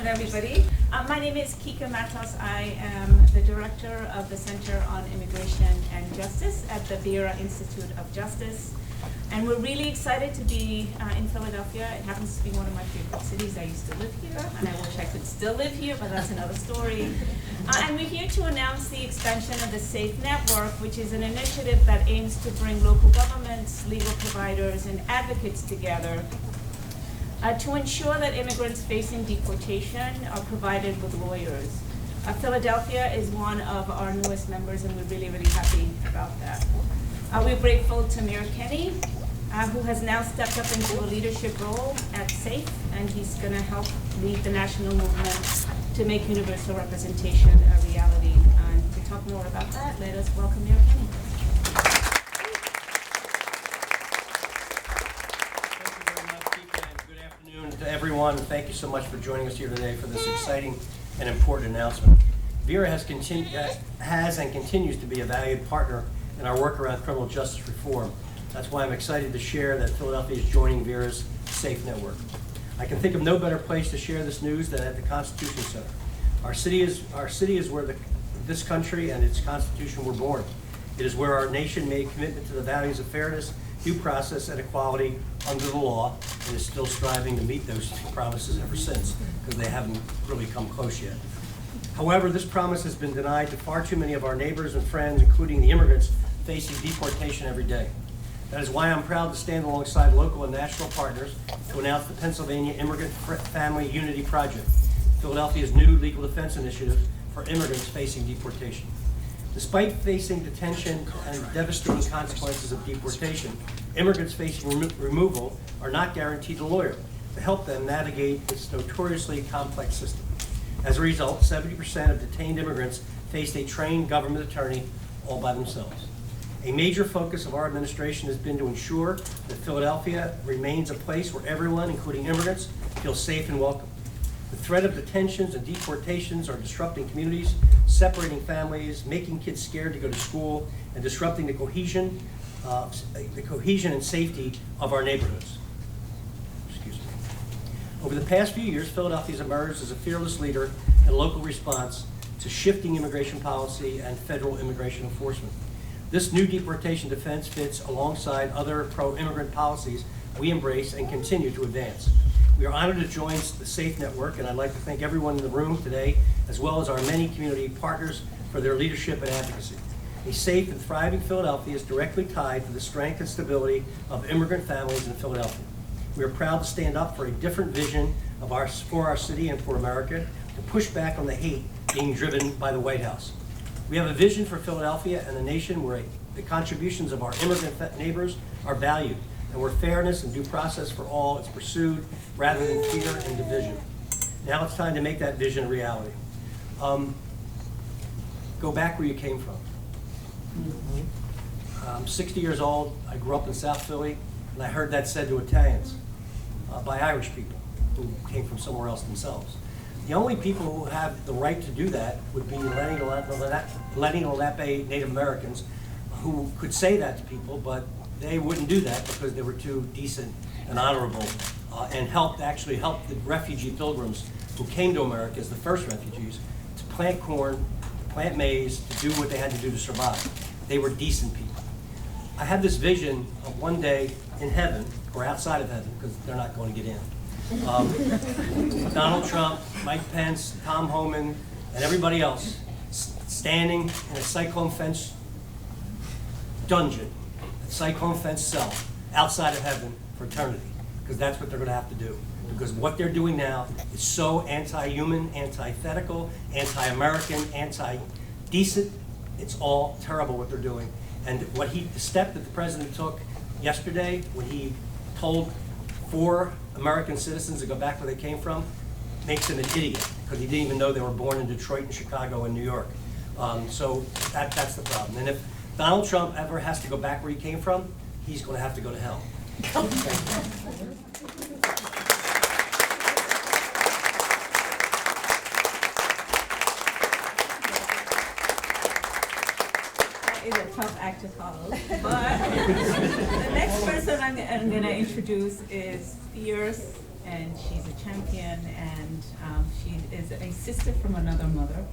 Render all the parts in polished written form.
afternoon, everybody. My name is Kika Matos. I am the director of the Center on Immigration and Justice at the Vera Institute of Justice. And we're really excited to be in Philadelphia. It happens to be one of my favorite cities. I used to live here, and I wish I could still live here, but that's another story. And we're here to announce the expansion of the SAFE Network, which is an initiative that aims to bring local governments, legal providers, and advocates together to ensure that immigrants facing deportation are provided with lawyers. Philadelphia is one of our newest members, and we're really, really happy about that. We're grateful to Mayor Kenney, who has now stepped up into a leadership role at SAFE, and he's going to help lead the national movement to make universal representation a reality. And to talk more about that, let us welcome Mayor Kenney. To everyone, and thank you so much for joining us here today for this exciting and important announcement. Vera has and continues to be a valued partner in our work around criminal justice reform. That's why I'm excited to share that Philadelphia is joining Vera's SAFE Network. I can think of no better place to share this news than at the Constitution Center. Our city is where this country and its Constitution were born. It is where our nation made commitment to the values of fairness, due process, and equality under the law, and is still striving to meet those promises ever since, because they haven't really come close yet. However, this promise has been denied to far too many of our neighbors and friends, including the immigrants facing deportation every day. That is why I'm proud to stand alongside local and national partners to announce the Pennsylvania Immigrant Family Unity Project, Philadelphia's new legal defense initiative for immigrants facing deportation. Despite facing detention and devastating consequences of deportation, immigrants facing removal are not guaranteed a lawyer to help them navigate this notoriously complex system. As a result, 70% of detained immigrants faced a trained government attorney all by themselves. A major focus of our administration has been to ensure that Philadelphia remains a place where everyone, including immigrants, feels safe and welcome. The threat of detentions and deportations are disrupting communities, separating families, making kids scared to go to school, and disrupting the cohesion and safety of our neighborhoods. Excuse me. Over the past few years, Philadelphia has emerged as a fearless leader in local response to shifting immigration policy and federal immigration enforcement. This new deportation defense fits alongside other pro-immigrant policies we embrace and continue to advance. We are honored to join the SAFE Network, and I'd like to thank everyone in the room today, as well as our many community partners, for their leadership and advocacy. A safe and thriving Philadelphia is directly tied to the strength and stability of immigrant families in Philadelphia. We are proud to stand up for a different vision for our city and for America, to push back on the hate being driven by the White House. We have a vision for Philadelphia and a nation where the contributions of our immigrant neighbors are valued, and where fairness and due process for all is pursued rather than fear and division. Now it's time to make that vision a reality. Go back where you came from. I'm 60 years old. I grew up in South Philly, and I heard that said to Italians by Irish people who came from somewhere else themselves. The only people who have the right to do that would be Latino Lenape Native Americans, who could say that to people, but they wouldn't do that because they were too decent and honorable, and actually helped the refugee pilgrims who came to America as the first refugees to plant corn, to plant maize, to do what they had to do to survive. They were decent people. I had this vision of one day in heaven, or outside of heaven, because they're not going to get in. Donald Trump, Mike Pence, Tom Homan, and everybody else standing in a cyclone fence dungeon, a cyclone fence cell outside of heaven for eternity, because that's what they're going to have to do. Because what they're doing now is so anti-human, antithetical, anti-American, anti-decent. It's all terrible what they're doing. And the step that the president took yesterday when he told 4 American citizens to go back where they came from makes him an idiot, because he didn't even know they were born in Detroit and Chicago and New York. So that's the problem. And if Donald Trump ever has to go back where he came from, he's going to have to go to hell. Is a tough act to follow, but the next person I'm going to introduce is fierce, and she's a champion, and she's a sister from another mother.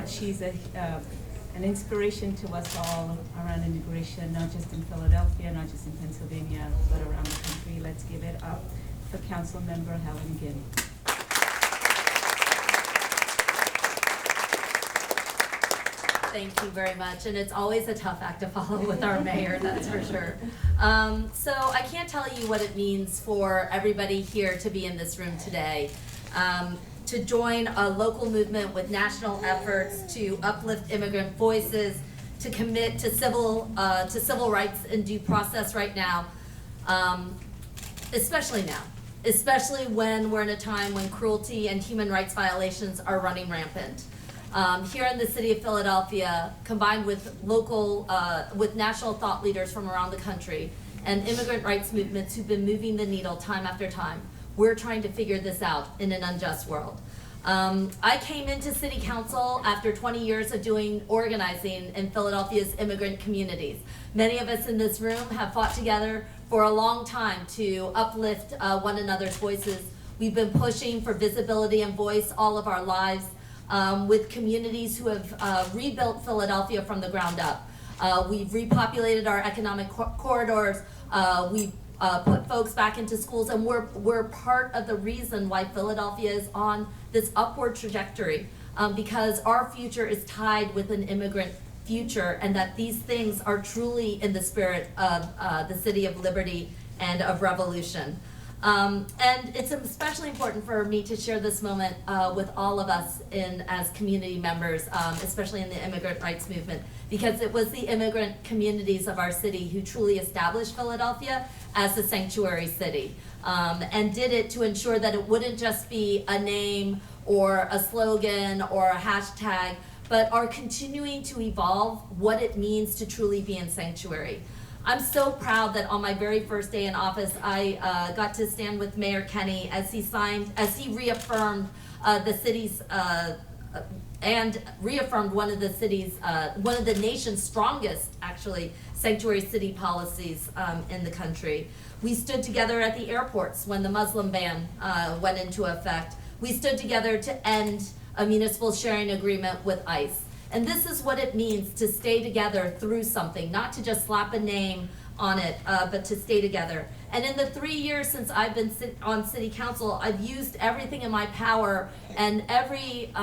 She's an inspiration to us all around immigration, not just in Philadelphia, not just in Pennsylvania, but around the country. Let's give it up for Council Member Helen Ginn. Thank you very much, and it's always a tough act to follow with our mayor, that's for sure. So I can't tell you what it means for everybody here to be in this room today, to join a local movement with national efforts to uplift immigrant voices, to commit to civil rights and due process right now, especially now. Especially when we're in a time when cruelty and human rights violations are running rampant. Here in the city of Philadelphia, combined with with national thought leaders from around the country and immigrant rights movements who've been moving the needle time after time, we're trying to figure this out in an unjust world. I came into city council after 20 years of doing organizing in Philadelphia's immigrant communities. Many of us in this room have fought together for a long time to uplift one another's voices. We've been pushing for visibility and voice all of our lives. With communities who have rebuilt Philadelphia from the ground up. We've repopulated our economic corridors, we've put folks back into schools, and we're part of the reason why Philadelphia is on this upward trajectory, because our future is tied with an immigrant future, and that these things are truly in the spirit of the city of liberty and of revolution. And it's especially important for me to share this moment with all of us as community members, especially in the immigrant rights movement, because it was the immigrant communities of our city who truly established Philadelphia as a sanctuary city, and did it to ensure that it wouldn't just be a name or a slogan or a hashtag, but are continuing to evolve what it means to truly be in sanctuary. I'm so proud that on my very first day in office, I got to stand with Mayor Kenney as he reaffirmed the city's and reaffirmed one of the nation's strongest, actually, sanctuary city policies in the country. We stood together at the airports when the Muslim ban went into effect. We stood together to end a municipal sharing agreement with ICE. And this is what it means to stay together through something, not to just slap a name on it, but to stay together. And in the 3 years since I've been on city council, I've used everything in my power and every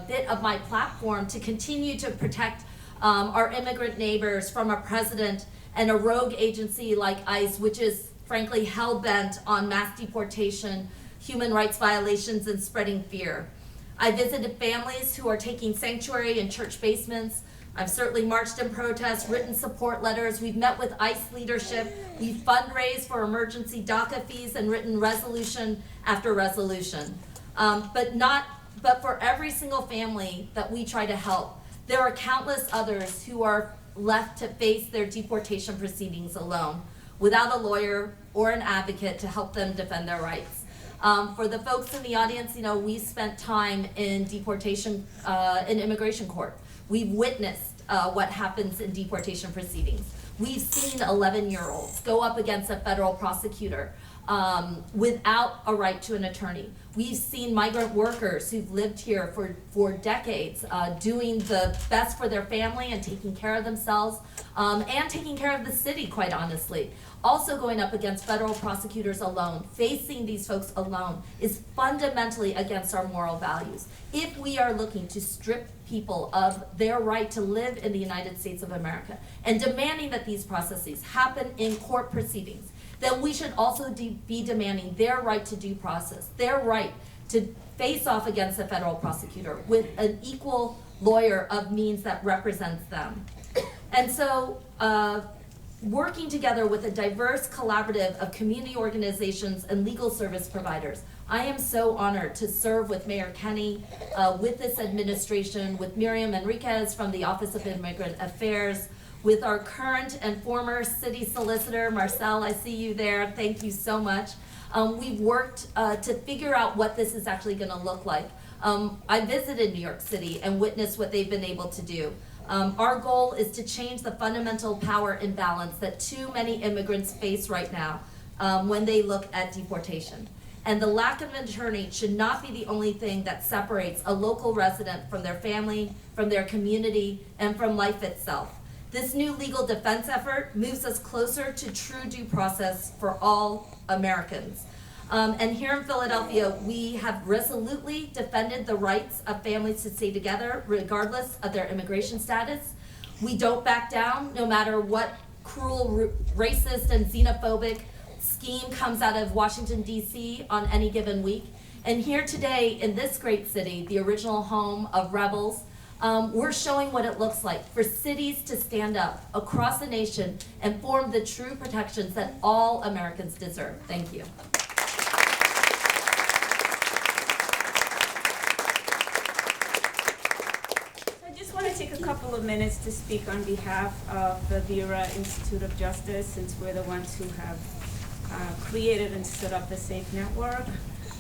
bit of my platform to continue to protect our immigrant neighbors from a president and a rogue agency like ICE, which is frankly hell-bent on mass deportation, human rights violations, and spreading fear. I visited families who are taking sanctuary in church basements. I've certainly marched in protest, written support letters. We've met with ICE leadership. We've fundraised for emergency DACA fees and written resolution after resolution. But for every single family that we try to help, there are countless others who are left to face their deportation proceedings alone, without a lawyer or an advocate to help them defend their rights. For the folks in the audience, we spent time in deportation, in immigration court. We've witnessed what happens in deportation proceedings. We've seen 11-year-olds go up against a federal prosecutor without a right to an attorney. We've seen migrant workers who've lived here for decades doing the best for their family and taking care of themselves and taking care of the city, quite honestly. Also going up against federal prosecutors alone, facing these folks alone, is fundamentally against our moral values. If we are looking to strip people of their right to live in the United States of America and demanding that these processes happen in court proceedings, then we should also be demanding their right to due process, their right to face off against a federal prosecutor with an equal lawyer of means that represents them. And so, working together with a diverse collaborative of community organizations and legal service providers, I am so honored to serve with Mayor Kenney, with this administration, with Miriam Enriquez from the Office of Immigrant Affairs, with our current and former city solicitor, Marcel, I see you there, thank you so much. We've worked to figure out what this is actually gonna look like. I visited New York City and witnessed what they've been able to do. Our goal is to change the fundamental power imbalance that too many immigrants face right now when they look at deportation. And the lack of an attorney should not be the only thing that separates a local resident from their family, from their community, and from life itself. This new legal defense effort moves us closer to true due process for all Americans. And here in Philadelphia, we have resolutely defended the rights of families to stay together regardless of their immigration status. We don't back down no matter what cruel, racist, and xenophobic scheme comes out of Washington, D.C. on any given week. And here today in this great city, the original home of rebels, we're showing what it looks like for cities to stand up across the nation and form the true protections that all Americans deserve. Thank you. I just want to take a couple of minutes to speak on behalf of the Vera Institute of Justice, since we're the ones who have created and stood up the SAFE network.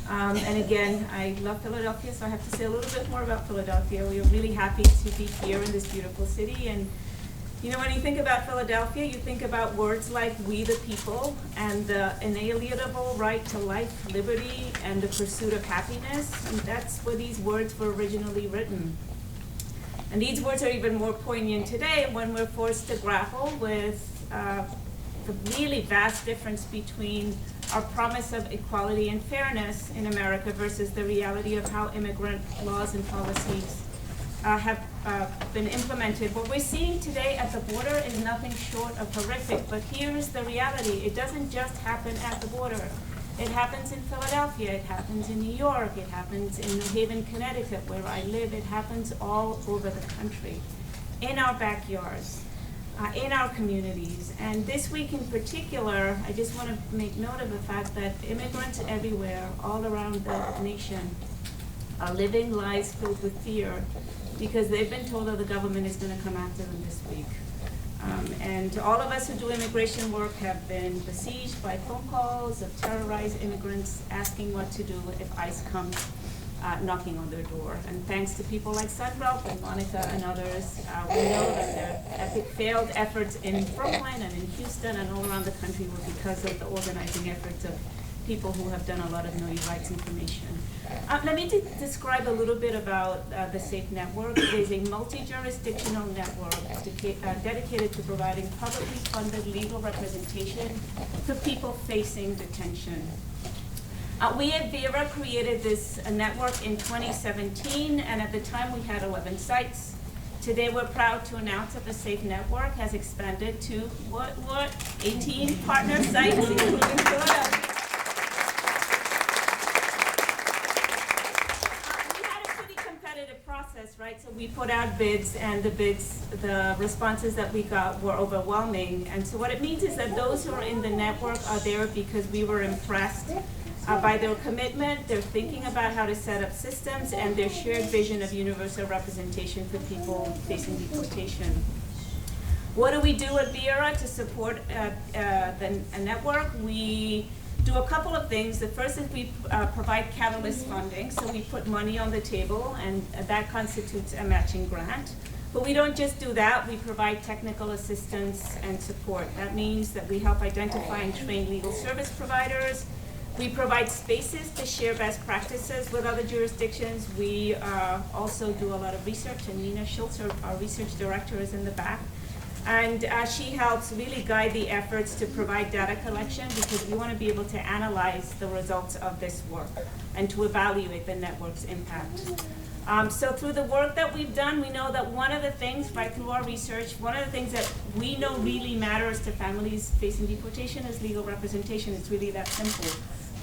And again, I love Philadelphia, so I have to say a little bit more about Philadelphia. We are really happy to be here in this beautiful city. And you know, when you think about Philadelphia, you think about words like we the people and the inalienable right to life, liberty, and the pursuit of happiness. And that's where these words were originally written. And these words are even more poignant today when we're forced to grapple with the really vast difference between our promise of equality and fairness in America versus the reality of how immigrant laws and policies have been implemented. What we're seeing today at the border is nothing short of horrific, but here is the reality. It doesn't just happen at the border. It happens in Philadelphia, it happens in New York, it happens in New Haven, Connecticut, where I live. It happens all over the country, in our backyards. In our communities. And this week in particular, I just want to make note of the fact that immigrants everywhere, all around the nation, are living lives filled with fear because they've been told that the government is going to come after them this week. And all of us who do immigration work have been besieged by phone calls of terrorized immigrants asking what to do if ICE comes knocking on their door. And thanks to people like Sunbelt and Monica and others, we know that their failed efforts in Brooklyn and in Houston and all around the country were because of the organizing efforts of people who have done a lot of Know Your Rights information. Let me describe a little bit about the SAFE network. It is a multi-jurisdictional network dedicated to providing publicly funded legal representation for people facing detention. We at Vera created this network in 2017, and at the time we had 11 sites. Today we're proud to announce that the SAFE network has expanded to 18 partner sites, including Philadelphia. We had a pretty competitive process, right? So we put out bids, and the responses that we got were overwhelming. And so what it means is that those who are in the network are there because we were impressed by their commitment, their thinking about how to set up systems, and their shared vision of universal representation for people facing deportation. What do we do at Vera to support a network? We do a couple of things. The first is we provide catalyst funding, so we put money on the table, and that constitutes a matching grant. But we don't just do that, we provide technical assistance and support. That means that we help identify and train legal service providers. We provide spaces to share best practices with other jurisdictions. We also do a lot of research, and Nina Schultz, our research director, is in the back. And she helps really guide the efforts to provide data collection, because we want to be able to analyze the results of this work and to evaluate the network's impact. So through the work that we've done, we know that one of the things, right through our research, one of the things that we know really matters to families facing deportation is legal representation. It's really that simple.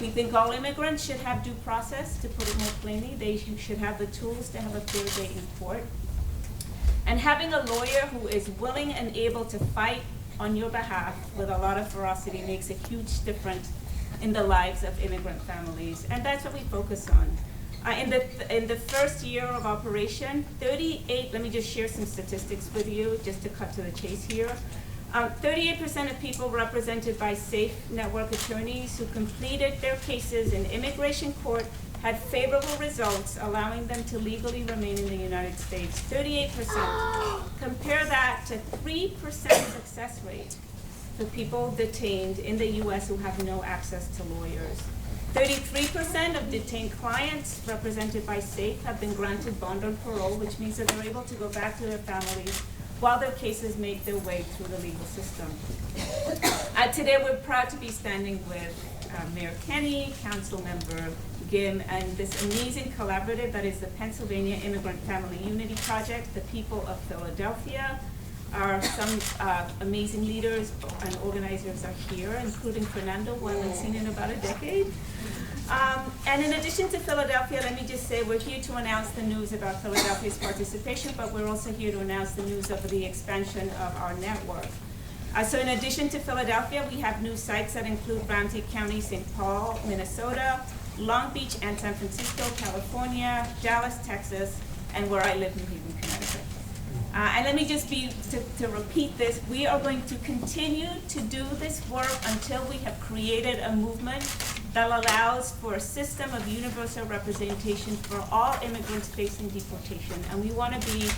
We think all immigrants should have due process, to put it more plainly. They should have the tools to have a fair day in court. And having a lawyer who is willing and able to fight on your behalf with a lot of ferocity makes a huge difference in the lives of immigrant families. And that's what we focus on. In the first year of operation, 38, let me just share some statistics with you, just to cut to the chase here. 38% of people represented by SAFE network attorneys who completed their cases in immigration court had favorable results, allowing them to legally remain in the United States. 38%. Compare that to 3% success rate for people detained in the US who have no access to lawyers. 33% of detained clients represented by SAFE have been granted bond on parole, which means that they're able to go back to their families while their cases make their way through the legal system. Today, we're proud to be standing with Mayor Kenny, Councilmember Gim, and this amazing collaborative that is the Pennsylvania Immigrant Family Unity Project. The people of Philadelphia are some amazing leaders and organizers are here, including Fernando, who I haven't seen in about a decade. And in addition to Philadelphia, let me just say we're here to announce the news about Philadelphia's participation, but we're also here to announce the news of the expansion of our network. So in addition to Philadelphia, we have new sites that include Ramsey County, St. Paul, Minnesota, Long Beach and San Francisco, California, Dallas, Texas, and where I live, New Haven, Connecticut. And let me just to repeat this, we are going to continue to do this work until we have created a movement that allows for a system of universal representation for all immigrants facing deportation. And we want to be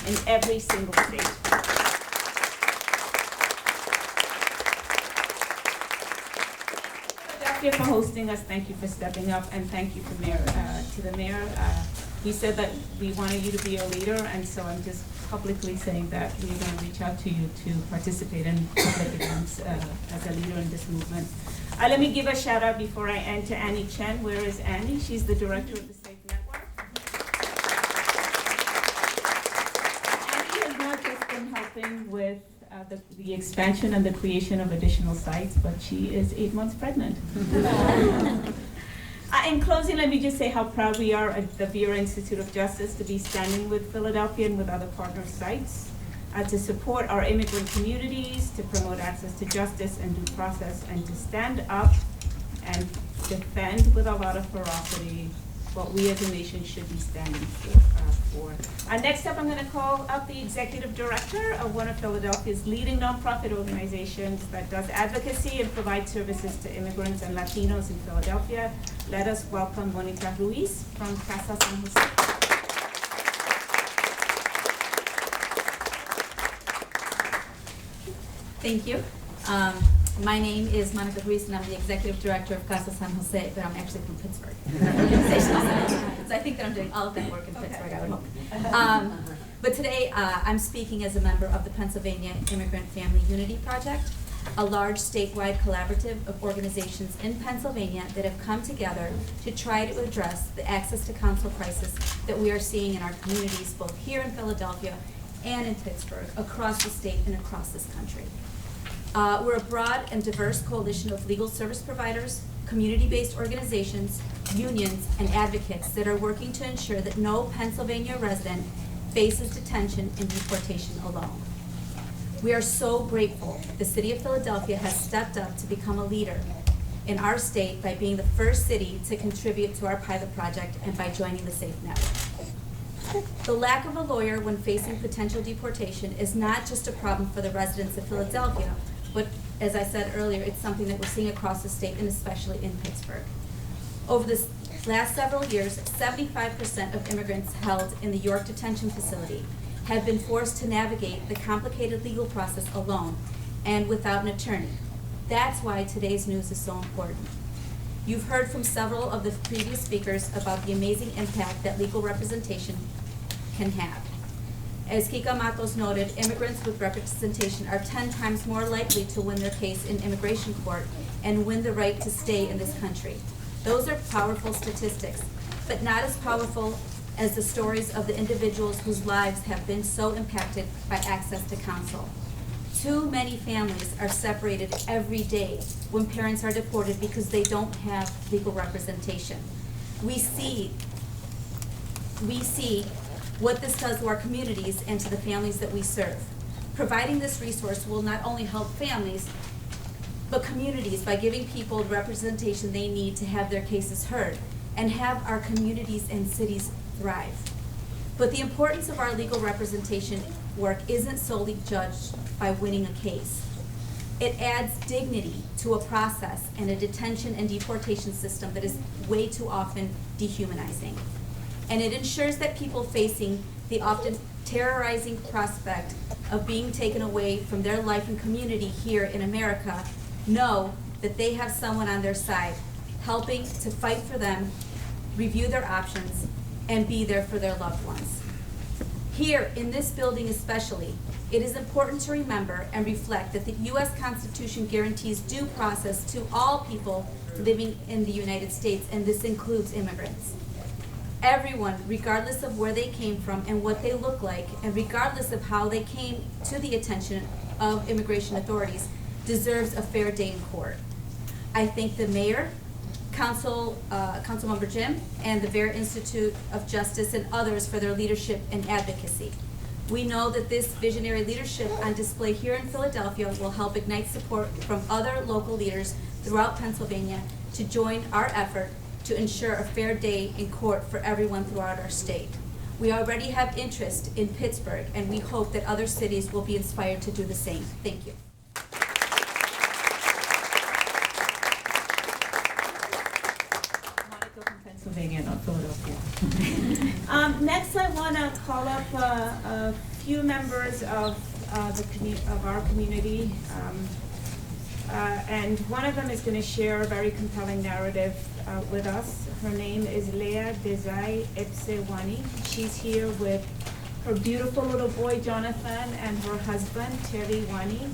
in every single state. Philadelphia for hosting us. Thank you for stepping up, and thank you to the mayor. We said that we wanted you to be a leader, and so I'm just publicly saying that we're going to reach out to you to participate in public events as a leader in this movement. Let me give a shout out before I end to Annie Chen. Where is Annie? She's the director of the SAFE Network. Annie has not just been helping with the expansion and the creation of additional sites, but she is 8 months pregnant. In closing, let me just say how proud we are at the Vera Institute of Justice to be standing with Philadelphia and with other partner sites to support our immigrant communities, to promote access to justice and due process, and to stand up and defend with a lot of ferocity what we as a nation should be standing for. Next up, I'm going to call up the executive director of one of Philadelphia's leading nonprofit organizations that does advocacy and provides services to immigrants and Latinos in Philadelphia. Let us welcome Monica Ruiz from Casa San Jose. Thank you. My name is Monica Ruiz, and I'm the executive director of Casa San Jose, but I'm actually from Pittsburgh. So I think that I'm doing all of that work in Pittsburgh, I would hope. But today, I'm speaking as a member of the Pennsylvania Immigrant Family Unity Project, a large statewide collaborative of organizations in Pennsylvania that have come together to try to address the access to counsel crisis that we are seeing in our communities, both here in Philadelphia and in Pittsburgh, across the state and across this country. We're a broad and diverse coalition of legal service providers, community-based organizations, unions, and advocates that are working to ensure that no Pennsylvania resident faces detention and deportation alone. We are so grateful the City of Philadelphia has stepped up to become a leader in our state by being the first city to contribute to our pilot project and by joining the SAFE Network. The lack of a lawyer when facing potential deportation is not just a problem for the residents of Philadelphia, but as I said earlier, it's something that we're seeing across the state and especially in Pittsburgh. Over the last several years, 75% of immigrants held in the York Detention Facility have been forced to navigate the complicated legal process alone and without an attorney. That's why today's news is so important. You've heard from several of the previous speakers about the amazing impact that legal representation can have. As Kika Matos noted, immigrants with representation are 10 times more likely to win their case in immigration court and win the right to stay in this country. Those are powerful statistics, but not as powerful as the stories of the individuals whose lives have been so impacted by access to counsel. Too many families are separated every day when parents are deported because they don't have legal representation. We see what this does to our communities and to the families that we serve. Providing this resource will not only help families, but communities by giving people the representation they need to have their cases heard and have our communities and cities thrive. But the importance of our legal representation work isn't solely judged by winning a case. It adds dignity to a process and a detention and deportation system that is way too often dehumanizing. And it ensures that people facing the often terrorizing prospect of being taken away from their life and community here in America know that they have someone on their side helping to fight for them, review their options, and be there for their loved ones. Here, in this building especially, it is important to remember and reflect that the U.S. Constitution guarantees due process to all people living in the United States, and this includes immigrants. Everyone, regardless of where they came from and what they look like, and regardless of how they came to the attention of immigration authorities, deserves a fair day in court. I thank the mayor, Councilmember Jim, and the Vera Institute of Justice and others for their leadership and advocacy. We know that this visionary leadership on display here in Philadelphia will help ignite support from other local leaders throughout Pennsylvania to join our effort to ensure a fair day in court for everyone throughout our state. We already have interest in Pittsburgh, and we hope that other cities will be inspired to do the same. Thank you. Monica from Pennsylvania, not Philadelphia. Next, I want to call up a few members of our community. And one of them is going to share a very compelling narrative with us. Her name is Leah Desai Epsewani. She's here with her beautiful little boy, Jonathan, and her husband, Terry Wani.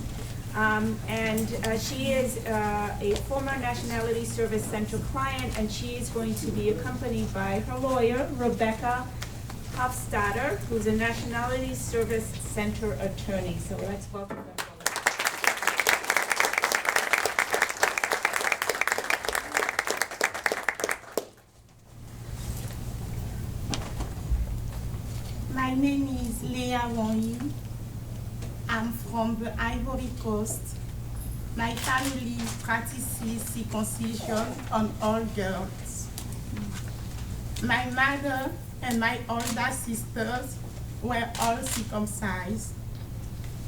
She is a former Nationality Service Center client, and she is going to be accompanied by her lawyer, Rebecca Hofstadter, who's a Nationality Service Center attorney. So let's welcome them. My name is Leah Wani. I'm from the Ivory Coast. My family practices circumcision on all girls. My mother and my older sisters were all circumcised.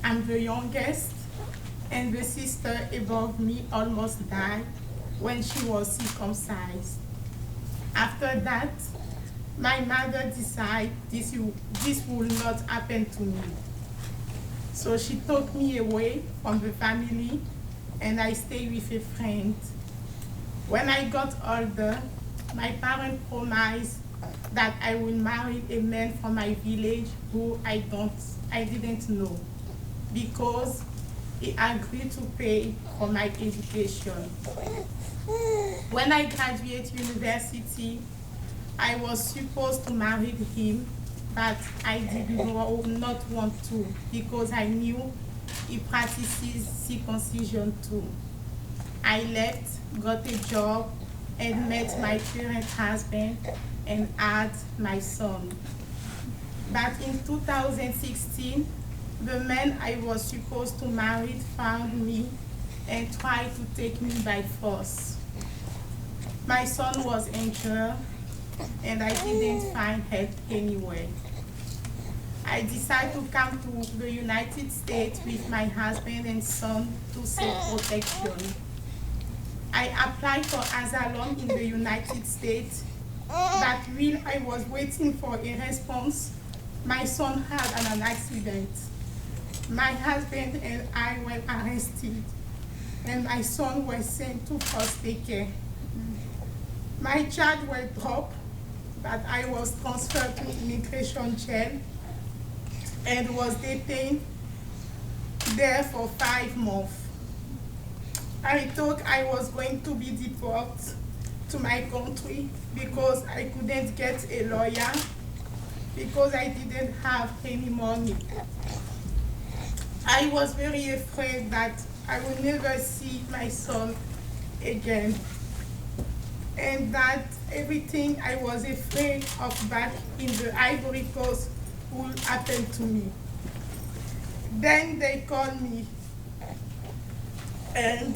I'm the youngest, and the sister above me almost died when she was circumcised. After that, my mother decided this will not happen to me. So she took me away from the family, and I stayed with a friend. When I got older, my parents promised that I would marry a man from my village who I didn't know, because he agreed to pay for my education. When I graduated university, I was supposed to marry him, but I did not want to, because I knew he practices circumcision too. I left, got a job, and met my current husband and had my son. But in 2016, the man I was supposed to marry found me and tried to take me by force. My son was injured, and I didn't find help anywhere. I decided to come to the United States with my husband and son to seek protection. I applied for asylum in the United States, but while I was waiting for a response, my son had an accident. My husband and I were arrested, and my son was sent to foster care. My charges were dropped, but I was transferred to immigration jail and was detained there for 5 months. I thought I was going to be deported to my country because I couldn't get a lawyer, because I didn't have any money. I was very afraid that I would never see my son again, and that everything I was afraid of back in the Ivory Coast would happen to me. Then they called me, and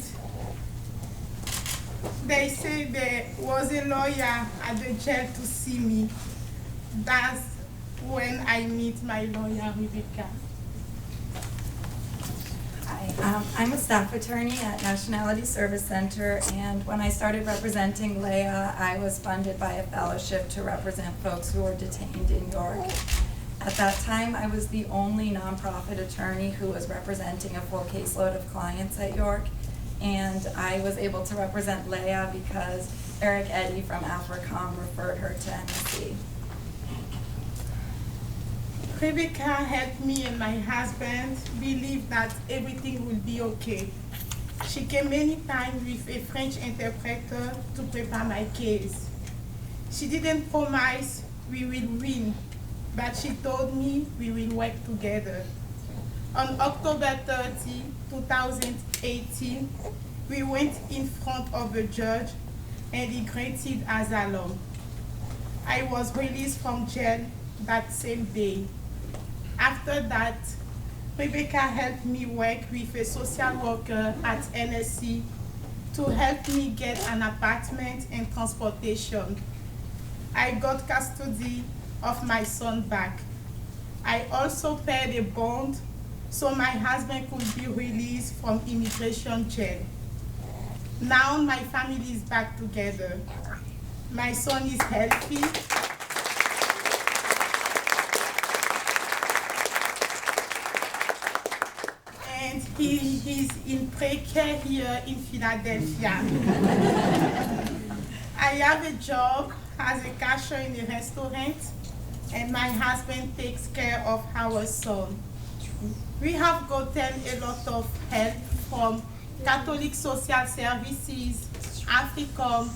they said there was a lawyer at the jail to see me. That's when I meet my lawyer, Rebecca. Hi, I'm a staff attorney at Nationality Service Center, and when I started representing Leah, I was funded by a fellowship to represent folks who were detained in York. At that time, I was the only nonprofit attorney who was representing a full caseload of clients at York, and I was able to represent Leah because Eric Eddy from AFRICOM referred her to NSC. Rebecca helped me and my husband believe that everything will be okay. She came many times with a French interpreter to prepare my case. She didn't promise we will win, but she told me we will work together. On October 30, 2018, we went in front of the judge and he granted asylum. I was released from jail that same day. After that, Rebecca helped me work with a social worker at NSC to help me get an apartment and transportation. I got custody of my son back. I also paid a bond so my husband could be released from immigration jail. Now my family is back together. My son is healthy. And he's in pre-care here in Philadelphia. I have a job as a cashier in a restaurant, and my husband takes care of our son. We have gotten a lot of help from Catholic Social Services, AFRICOM,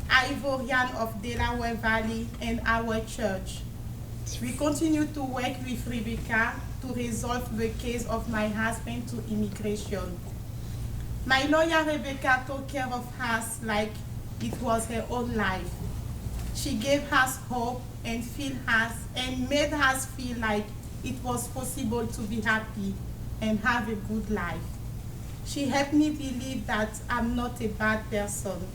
Ivorian of Delaware Valley, and our church. We continue to work with Rebecca to resolve the case of my husband to immigration. My lawyer Rebecca took care of us like it was her own life. She gave us hope and made us feel like it was possible to be happy and have a good life. She helped me believe that I'm not a bad person,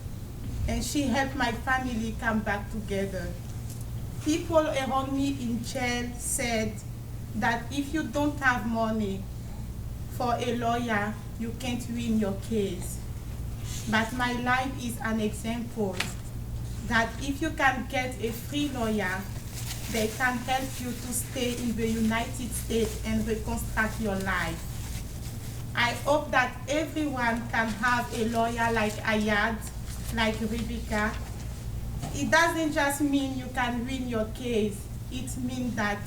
and she helped my family come back together. People around me in jail said that if you don't have money for a lawyer, you can't win your case. But my life is an example that if you can get a free lawyer, they can help you to stay in the United States and reconstruct your life. I hope that everyone can have a lawyer like Ayad, like Rebecca. It doesn't just mean you can win your case, it means that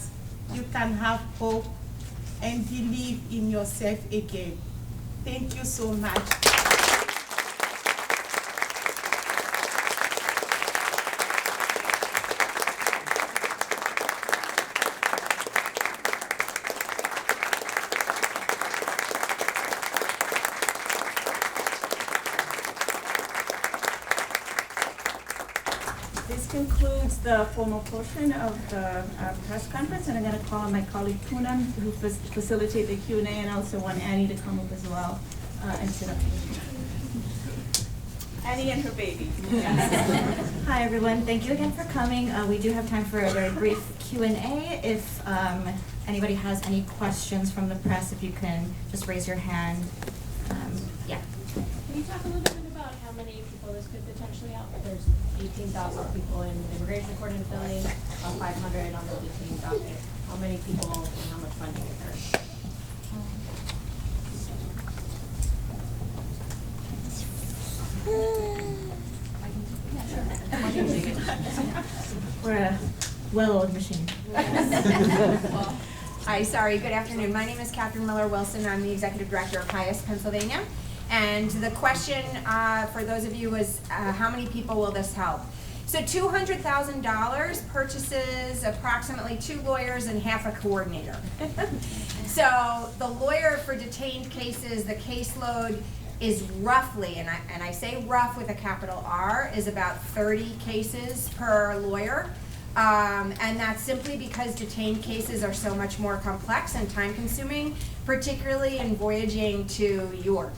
you can have hope and believe in yourself again. Thank you so much. This concludes the formal portion of the press conference, and I'm going to call on my colleague Poonam, who facilitate the Q&A, and also want Annie to come up as well and sit up here. Annie and her baby. Hi, everyone. Thank you again for coming. We do have time for a very brief Q&A. If anybody has any questions from the press, if you can just raise your hand. Yeah. Can you talk a little bit about how many people this could potentially help? There's 18,000 people in the immigration court in Philly, 500 on the detained docket. How many people and how much funding is there? We're a well-oiled machine. Hi, sorry, good afternoon. My name is Catherine Miller-Wilson. I'm the Executive Director of HIAS Pennsylvania. And the question for those of you was, how many people will this help? So $200,000 purchases approximately 2 lawyers and half a coordinator. So the lawyer for detained cases, the caseload is roughly, and I say rough with a capital R, is about 30 cases per lawyer. And that's simply because detained cases are so much more complex and time consuming, particularly in voyaging to York.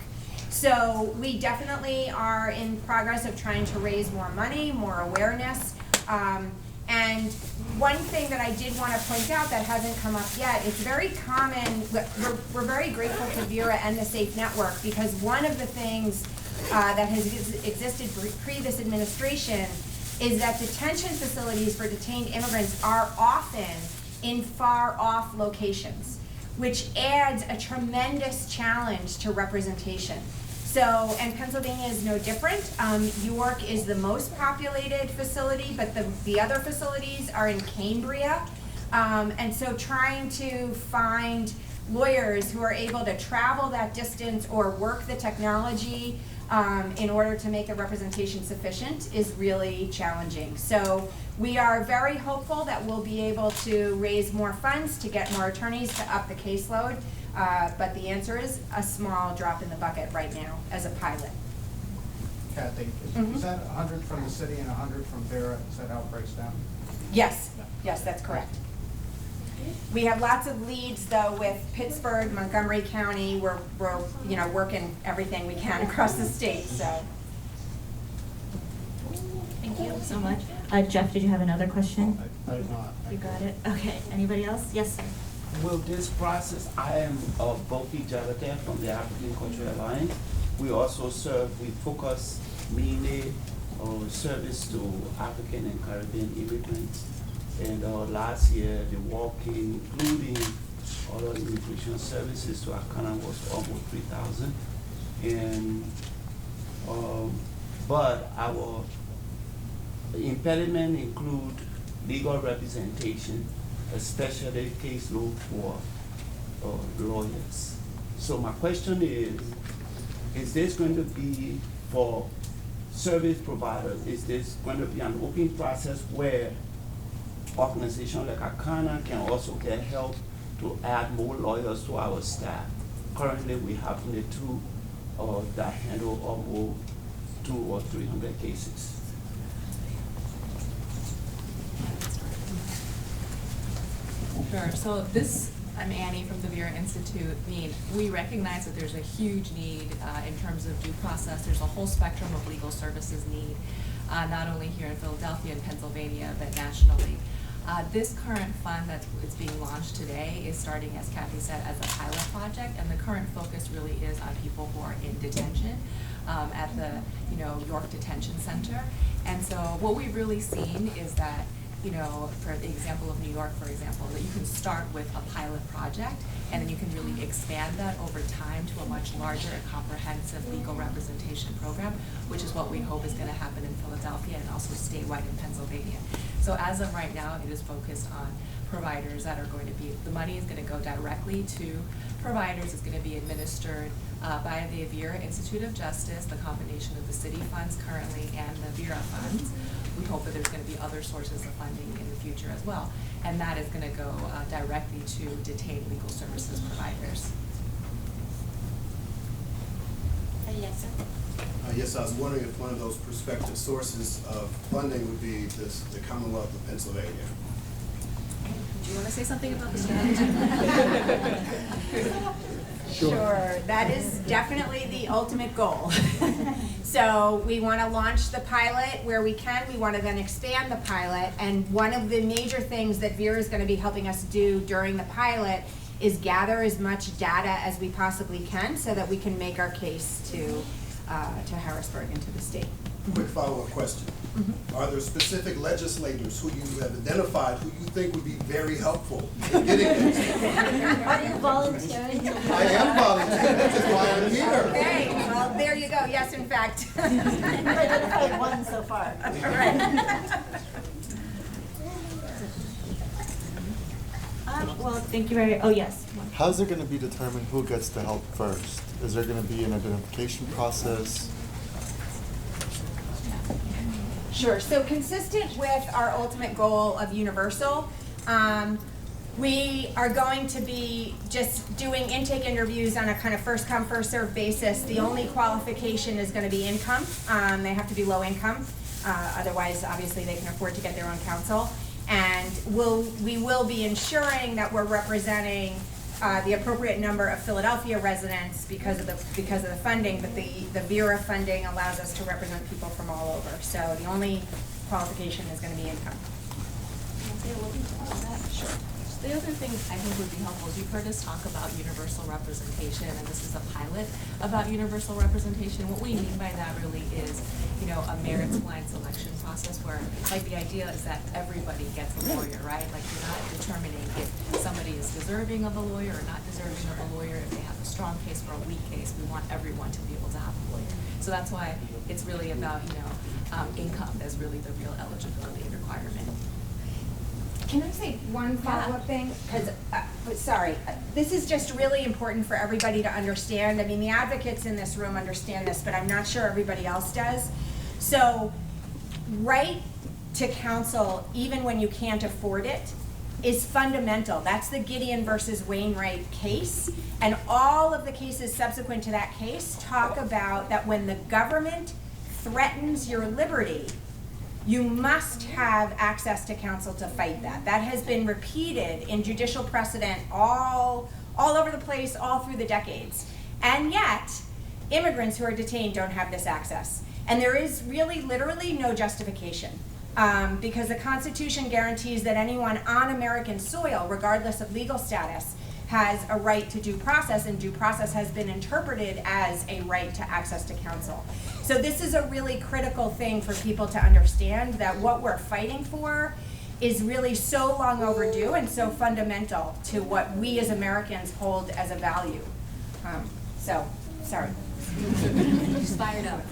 So we definitely are in progress of trying to raise more money, more awareness. And one thing that I did want to point out that hasn't come up yet, it's very common, we're very grateful to Vera and the SAFE Network, because one of the things that has existed pre this administration is that detention facilities for detained immigrants are often in far off locations, which adds a tremendous challenge to representation. So, and Pennsylvania is no different. York is the most populated facility, but the other facilities are in Cambria. And so trying to find lawyers who are able to travel that distance or work the technology in order to make the representation sufficient is really challenging. So we are very hopeful that we'll be able to raise more funds to get more attorneys to up the caseload. But the answer is a small drop in the bucket right now as a pilot. Kathy, Mhm. is that 100 from the city and 100 from Vera? Is that how it breaks down? Yes, yes, that's correct. We have lots of leads though with Pittsburgh, Montgomery County. We're working everything we can across the state, so. Thank you so much. Jeff, did you have another question? I did not. You got it. Okay. Anybody else? Yes, sir. Will this process, I am Bofi Jabate from the African Cultural Alliance. We also we focus mainly on service to African and Caribbean immigrants. And last year, the walk-in, including other immigration services to Akana was almost 3,000. And, but our impediment include legal representation, especially caseload for lawyers. So my question is this going to be for service providers? Is this going to be an open process where organizations like Akana can also get help to add more lawyers to our staff? Currently, we have only two that handle almost 200 or 300 cases. Sure. So I'm Annie from the Vera Institute. We recognize that there's a huge need in terms of due process. There's a whole spectrum of legal services need, not only here in Philadelphia and Pennsylvania, but nationally. This current fund that is being launched today is starting, as Kathy said, as a pilot project, and the current focus really is on people who are in detention at the York Detention Center. And so what we've really seen is that, for the example of New York, for example, that you can start with a pilot project and then you can really expand that over time to a much larger and comprehensive legal representation program, which is what we hope is going to happen in Philadelphia and also statewide in Pennsylvania. So as of right now, it is focused on providers that are going to be, the money is going to go directly to providers. It's going to be administered by the Vera Institute of Justice, the combination of the city funds currently and the Vera funds. We hope that there's going to be other sources of funding in the future as well. And that is going to go directly to detained legal services providers. Yes, sir. Yes, I was wondering if one of those prospective sources of funding would be the Commonwealth of Pennsylvania. Do you want to say something about the strategy? Sure, that is definitely the ultimate goal. So we want to launch the pilot where we can. We want to then expand the pilot. And one of the major things that Vera is going to be helping us do during the pilot is gather as much data as we possibly can so that we can make our case to Harrisburg and to the state. Quick follow-up question. Are there specific legislators who you have identified who you think would be very helpful in getting this? Are you volunteering? I am volunteering, that's just why I'm here. Okay, well, there you go. Yes, in fact. You've identified one so far. Well, thank you very, oh, yes. How's it going to be determined who gets the help first? Is there going to be an identification process? Sure, so consistent with our ultimate goal of universal, we are going to be just doing intake interviews on a kind of first come, first served basis. The only qualification is going to be income. They have to be low income. Otherwise, obviously, they can afford to get their own counsel. And we will be ensuring that we're representing the appropriate number of Philadelphia residents because of the funding, but the Vera funding allows us to represent people from all over. So the only qualification is going to be income. Sure. The other thing I think would be helpful is you've heard us talk about universal representation, and this is a pilot about universal representation. What we mean by that really is, a merits blind selection process where, like, the idea is that everybody gets a lawyer, right? Like, you're not determining if somebody somebody is deserving of a lawyer or not deserving of a lawyer, if they have a strong case or a weak case, we want everyone to be able to have a lawyer. So that's why it's really about, income as really the real eligibility requirement. Can I say one follow-up thing? Because, sorry, this is just really important for everybody to understand. I mean, the advocates in this room understand this, but I'm not sure everybody else does. So, right to counsel, even when you can't afford it, is fundamental. That's the Gideon versus Wainwright case. And all of the cases subsequent to that case talk about that when the government threatens your liberty, you must have access to counsel to fight that. That has been repeated in judicial precedent all over the place, all through the decades. And yet, immigrants who are detained don't have this access. And there is really, literally no justification. Because the Constitution guarantees that anyone on American soil, regardless of legal status, has a right to due process, and due process has been interpreted as a right to access to counsel. So this is a really critical thing for people to understand, that what we're fighting for is really so long overdue and so fundamental to what we as Americans hold as a value. Sorry. She's fired up.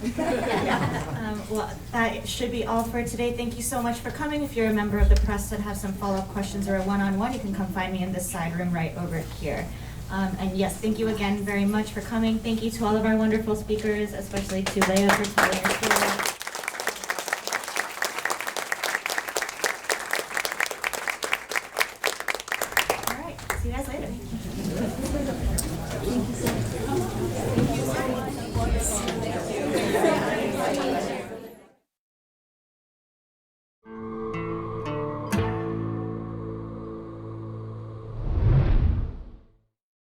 Well, that should be all for today. Thank you so much for coming. If you're a member of the press that have some follow-up questions or a one-on-one, you can come find me in this side room right over here. And yes, thank you again very much for coming. Thank you to all of our wonderful speakers, especially to Leah for telling her story.